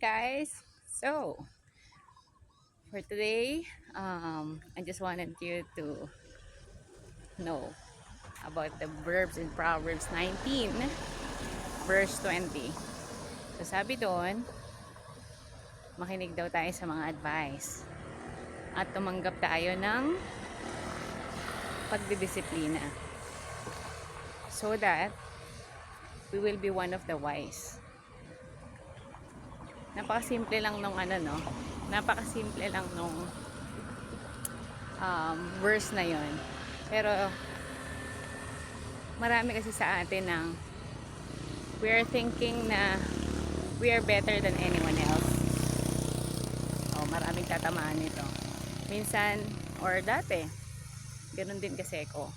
guys. So for today, I just wanted you to know about the verbs in Proverbs 19 verse 20. So sabi doon, makinig daw tayo sa mga advice at tumanggap tayo ng pagdidisiplina so that we will be one of the wise. Napakasimple lang nung napakasimple lang nung verse na yon. Pero marami kasi sa atin ng we are thinking na we are better than anyone else. Maraming tatamaan nito. Minsan, or dati, ganun din kasi ako.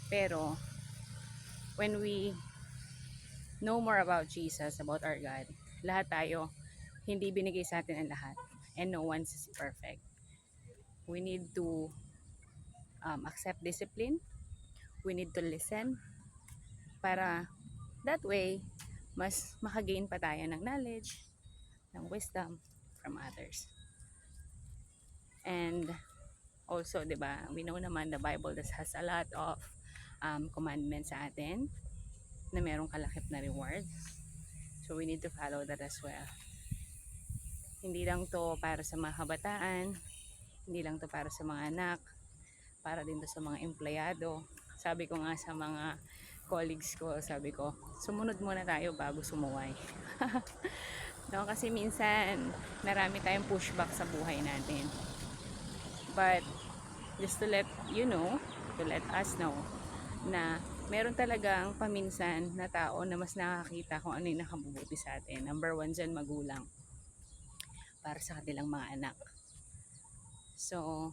Pero, when we know more about Jesus, about our God, lahat tayo, hindi binigay sa atin ang lahat. And no one's perfect. We need to accept discipline. We need to listen para that way, mas makagain pa tayo ng knowledge, ng wisdom from others. And also, 'di ba, we know naman the Bible has a lot of commandments sa atin na merong kalakip na reward. So we need to follow that as well. Hindi lang to para sa mga kabataan, hindi lang to para sa mga anak, para din to sa mga empleyado. Sabi ko nga sa mga colleagues ko, sabi ko, sumunod muna tayo bago sumuway. No, kasi minsan marami tayong pushback sa buhay natin. But just to let you know, to let us know na meron talagang paminsan na tao na mas nakakita kung ano yung nakabubuti sa atin. Number one dyan, magulang. Para sa kanilang mga anak. So,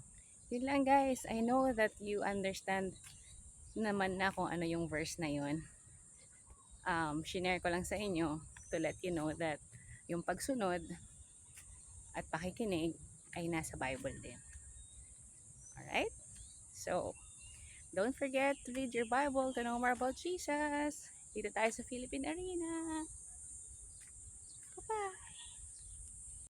yun lang guys. I know that you understand naman na kung ano yung verse na yun. Shinare ko lang sa inyo to let you know that yung pagsunod at pakikinig ay nasa Bible din. Alright? So, don't forget to read your Bible to know more about Jesus. Dito tayo sa Philippine Arena. Bye-bye!